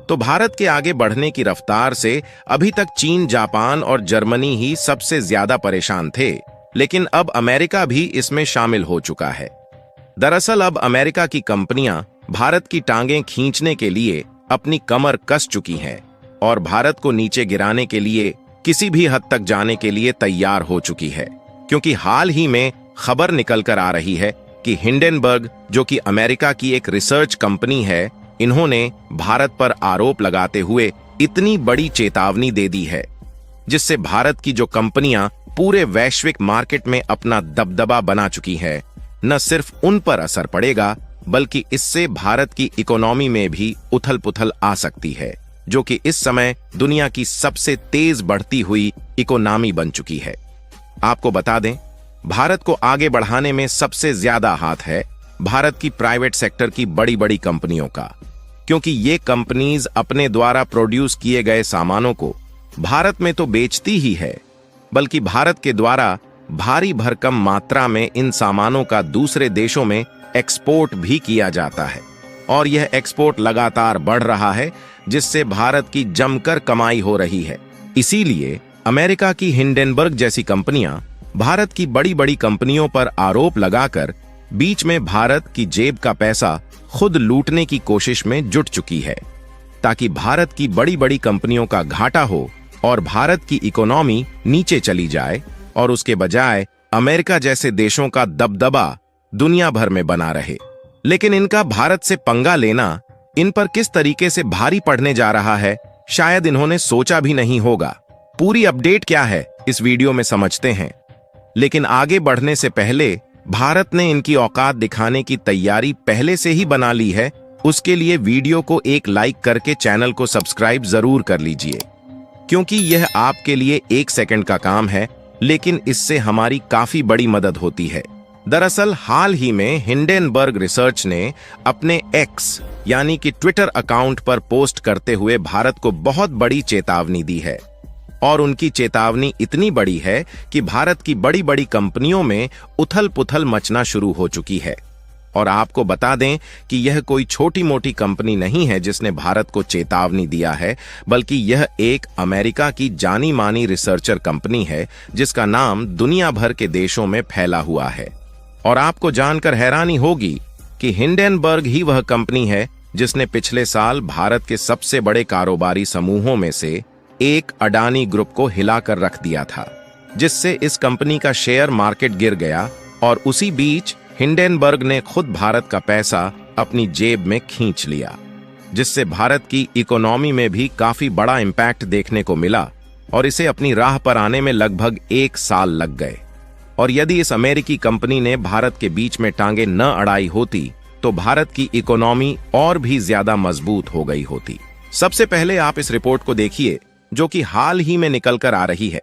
तो भारत के आगे बढ़ने की रफ्तार से अभी तक चीन, जापान और जर्मनी ही सबसे ज्यादा परेशान थे, लेकिन अब अमेरिका भी इसमें शामिल हो चुका है। दरअसल अब अमेरिका की कंपनियां भारत की टांगें खींचने के लिए अपनी कमर कस चुकी हैं और भारत को नीचे गिराने के लिए किसी भी हद तक जाने के लिए तैयार हो चुकी है, क्योंकि हाल ही में खबर निकल कर आ रही है कि हिंडेनबर्ग, जो कि अमेरिका की एक रिसर्च कंपनी है, इन्होंने भारत पर आरोप लगाते हुए इतनी बड़ी चेतावनी दे दी है, जिससे भारत की जो कंपनियां पूरे वैश्विक मार्केट में अपना दबदबा बना चुकी है, न सिर्फ उन पर असर पड़ेगा बल्कि इससे भारत की इकोनॉमी में भी उथल पुथल आ सकती है, जो कि इस समय दुनिया की सबसे तेज बढ़ती हुई इकोनॉमी बन चुकी है। आपको बता दें, भारत को आगे बढ़ाने में सबसे ज्यादा हाथ है भारत की प्राइवेट सेक्टर की बड़ी बड़ी कंपनियों का, क्योंकि ये कंपनीज अपने द्वारा प्रोड्यूस किए गए सामानों को भारत में तो बेचती ही है, बल्कि भारत के द्वारा भारी भरकम मात्रा में इन सामानों का दूसरे देशों में एक्सपोर्ट भी किया जाता है और यह एक्सपोर्ट लगातार बढ़ रहा है, जिससे भारत की जमकर कमाई हो रही है। इसीलिए अमेरिका की हिंडेनबर्ग जैसी कंपनियां भारत की बड़ी बड़ी कंपनियों पर आरोप लगाकर बीच में भारत की जेब का पैसा खुद लूटने की कोशिश में जुट चुकी है, ताकि भारत की बड़ी बड़ी कंपनियों का घाटा हो और भारत की इकोनॉमी नीचे चली जाए और उसके बजाय अमेरिका जैसे देशों का दबदबा दुनिया भर में बना रहे। लेकिन इनका भारत से पंगा लेना इन पर किस तरीके से भारी पड़ने जा रहा है, शायद इन्होंने सोचा भी नहीं होगा। पूरी अपडेट क्या है इस वीडियो में समझते हैं, लेकिन आगे बढ़ने से पहले भारत ने इनकी औकात दिखाने की तैयारी पहले से ही बना ली है। उसके लिए वीडियो को एक लाइक करके चैनल को सब्सक्राइब जरूर कर लीजिए, क्योंकि यह आपके लिए 1 सेकंड का काम है, लेकिन इससे हमारी काफी बड़ी मदद होती है। दरअसल हाल ही में हिंडेनबर्ग रिसर्च ने अपने एक्स यानी कि ट्विटर अकाउंट पर पोस्ट करते हुए भारत को बहुत बड़ी चेतावनी दी है, और उनकी चेतावनी इतनी बड़ी है कि भारत की बड़ी बड़ी कंपनियों में उथल पुथल मचना शुरू हो चुकी है। और आपको बता दें कि यह कोई छोटी मोटी कंपनी नहीं है जिसने भारत को चेतावनी दिया है, बल्कि यह एक अमेरिका की जानी मानी रिसर्चर कंपनी है, जिसका नाम दुनिया भर के देशों में फैला हुआ है। और आपको जानकर हैरानी होगी कि हिंडेनबर्ग ही वह कंपनी है जिसने पिछले साल भारत के सबसे बड़े कारोबारी समूहों में से एक अडानी ग्रुप को हिलाकर रख दिया था, जिससे इस कंपनी का शेयर मार्केट गिर गया और उसी बीच हिंडेनबर्ग ने खुद भारत का पैसा अपनी जेब में खींच लिया, जिससे भारत की इकोनॉमी में भी काफी बड़ा इंपैक्ट देखने को मिला और इसे अपनी राह पर आने में लगभग 1 साल लग गए। और यदि इस अमेरिकी कंपनी ने भारत के बीच में टांगे न अड़ाई होती तो भारत की इकोनॉमी और भी ज्यादा मजबूत हो गई होती। सबसे पहले आप इस रिपोर्ट को देखिए, जो कि हाल ही में निकल कर आ रही है,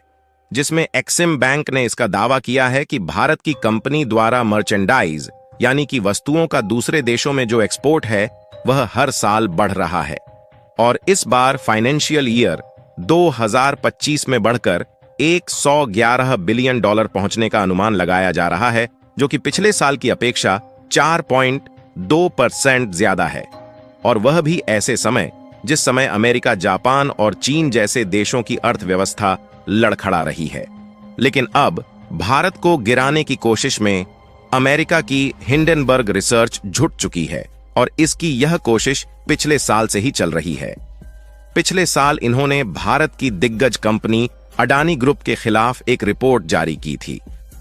जिसमें एक्सिम बैंक ने इसका दावा किया है कि भारत की कंपनी द्वारा मर्चेंडाइज यानी कि वस्तुओं का दूसरे देशों में जो एक्सपोर्ट है वह हर साल बढ़ रहा है और इस बार फाइनेंशियल ईयर 2025 में बढ़कर $111 बिलियन पहुंचने का अनुमान लगाया जा रहा है, जो कि पिछले साल की अपेक्षा 4.2% ज्यादा है, और वह भी ऐसे समय जिस समय अमेरिका, जापान और चीन जैसे देशों की अर्थव्यवस्था लड़खड़ा रही है। लेकिन अब भारत को गिराने की कोशिश में अमेरिका की हिंडेनबर्ग रिसर्च जुट चुकी है और इसकी यह कोशिश पिछले साल से ही चल रही है। पिछले साल इन्होंने भारत की दिग्गज कंपनी अडानी ग्रुप के खिलाफ एक रिपोर्ट जारी की थी,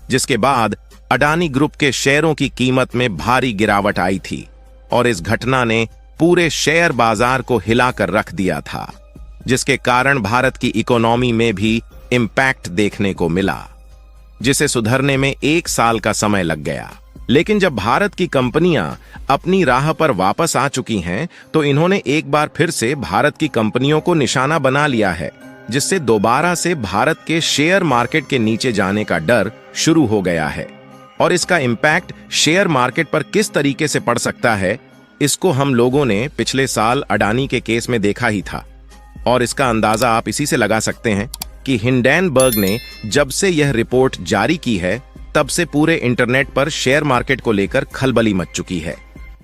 जिसके बाद अडानी ग्रुप के शेयरों की कीमत में भारी गिरावट आई थी और इस घटना ने पूरे शेयर बाजार को हिलाकर रख दिया था, जिसके कारण भारत की इकोनॉमी में भी इंपैक्ट देखने को मिला, जिसे सुधरने में 1 साल का समय लग गया। लेकिन जब भारत की कंपनियां अपनी राह पर वापस आ चुकी हैं, तो इन्होंने एक बार फिर से भारत की कंपनियों को निशाना बना लिया है, जिससे दोबारा से भारत के शेयर मार्केट के नीचे जाने का डर शुरू हो गया है। और इसका इंपैक्ट शेयर मार्केट पर किस तरीके से पड़ सकता है, इसको हम लोगों ने पिछले साल अडानी के केस में देखा ही था, और इसका अंदाजा आप इसी से लगा सकते हैं कि हिंडेनबर्ग ने जब से यह रिपोर्ट जारी की है, तब से पूरे इंटरनेट पर शेयर मार्केट को लेकर खलबली मच चुकी है।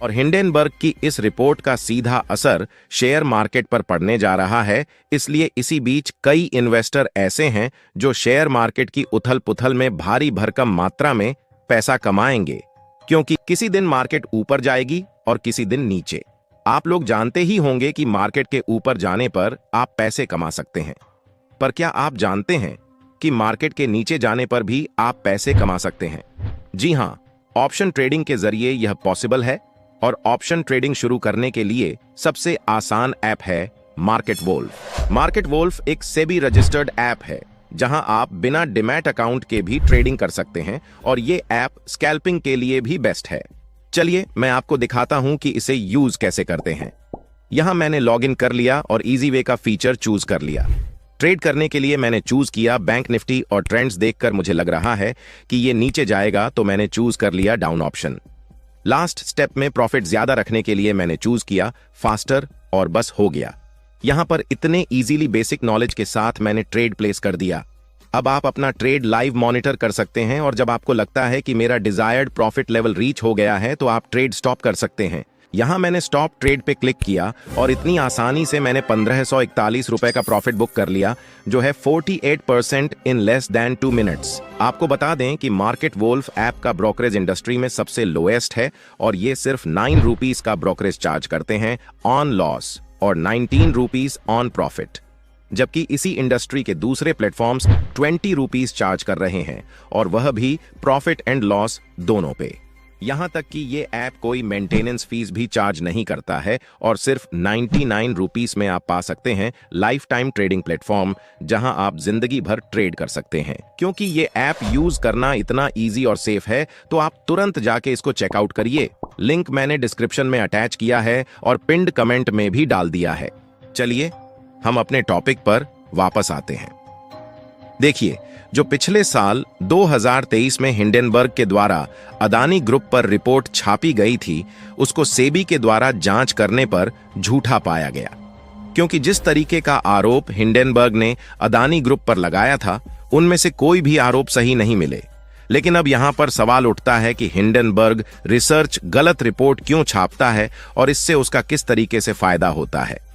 और हिंडेनबर्ग की इस रिपोर्ट का सीधा असर शेयर मार्केट पर पड़ने जा रहा है। इसलिए इसी बीच कई इन्वेस्टर ऐसे हैं जो शेयर मार्केट की उथल-पुथल में भारी भरकम मात्रा में पैसा कमाएंगे, क्योंकि किसी दिन मार्केट ऊपर जाएगी और किसी दिन नीचे। आप लोग जानते ही होंगे कि मार्केट के ऊपर जाने पर आप पैसे कमा सकते हैं, पर क्या आप जानते हैं कि मार्केट के नीचे जाने पर भी आप पैसे कमा सकते हैं? जी हां, ऑप्शन ट्रेडिंग के जरिए यह पॉसिबल है। और ऑप्शन ट्रेडिंग शुरू करने के लिए सबसे आसान ऐप है मार्केट वोल्फ। मार्केट वोल्फ एक सेबी रजिस्टर्ड ऐप है जहां आप बिना डीमैट अकाउंट के भी ट्रेडिंग कर सकते हैं, और ये ऐप स्कैल्पिंग के लिए भी बेस्ट है। चलिए मैं आपको दिखाता हूं कि इसे यूज कैसे करते हैं। यहां मैंने लॉगिन कर लिया और इजी वे का फीचर चूज कर लिया। ट्रेड करने के लिए मैंने चूज किया बैंक निफ्टी, और ट्रेंड्स देखकर मुझे लग रहा है कि ये नीचे जाएगा, तो मैंने चूज कर लिया डाउन ऑप्शन। लास्ट स्टेप में प्रॉफिट ज्यादा रखने के लिए मैंने चूज किया फास्टर, और बस हो गया। यहां पर इतने इजीली बेसिक नॉलेज के साथ मैंने ट्रेड प्लेस कर दिया। अब आप अपना ट्रेड लाइव मॉनिटर कर सकते हैं, और जब आपको लगता है कि मेरा डिजायर्ड प्रॉफिट लेवल रीच हो गया है तो आप ट्रेड स्टॉप कर सकते हैं। यहां मैंने स्टॉप ट्रेड पे क्लिक किया और इतनी आसानी से मैंने 1541 रुपए का प्रॉफिट बुक कर लिया, जो है 48% इन लेस देन 2 मिनट्स। आपको बता दें कि मार्केट वोल्फ ऐप का ब्रोकरेज इंडस्ट्री में सबसे लोएस्ट है, और ये सिर्फ 9 रुपीज का ब्रोकरेज चार्ज करते हैं ऑन लॉस और 19 रुपीज ऑन प्रॉफिट, जबकि इसी इंडस्ट्री के दूसरे प्लेटफॉर्म्स 20 रुपीज चार्ज कर रहे हैं, और वह भी प्रॉफिट एंड लॉस दोनों पे। यहां तक कि ये ऐप कोई मेंटेनेंस फीस भी चार्ज नहीं करता है, और सिर्फ 99 रुपीस में आप पा सकते हैं लाइफ टाइम ट्रेडिंग प्लेटफॉर्म, जहां आप जिंदगी भर ट्रेड कर सकते हैं। क्योंकि ये ऐप यूज करना इतना इजी और सेफ है, तो आप तुरंत जाके इसको चेकआउट करिए। लिंक मैंने डिस्क्रिप्शन में अटैच किया है और पिंड कमेंट में भी डाल दिया है। चलिए हम अपने टॉपिक पर वापस आते हैं। देखिए, जो पिछले साल 2023 में हिंडेनबर्ग के द्वारा अदानी ग्रुप पर रिपोर्ट छापी गई थी, उसको सेबी के द्वारा जांच करने पर झूठा पाया गया। क्योंकि जिस तरीके का आरोप हिंडेनबर्ग ने अदानी ग्रुप पर लगाया था, उनमें से कोई भी आरोप सही नहीं मिले। लेकिन अब यहां पर सवाल उठता है कि हिंडेनबर्ग रिसर्च गलत रिपोर्ट क्यों छापता है, और इससे उसका किस तरीके से फायदा होता है।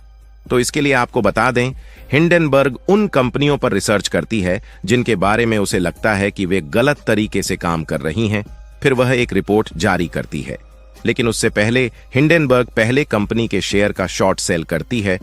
तो इसके लिए आपको बता दें, हिंडेनबर्ग उन कंपनियों पर रिसर्च करती है जिनके बारे में उसे लगता है कि वे गलत तरीके से काम कर रही हैं, फिर वह एक रिपोर्ट जारी करती है। लेकिन उससे पहले हिंडेनबर्ग पहले कंपनी के शेयर का शॉर्ट सेल करती है,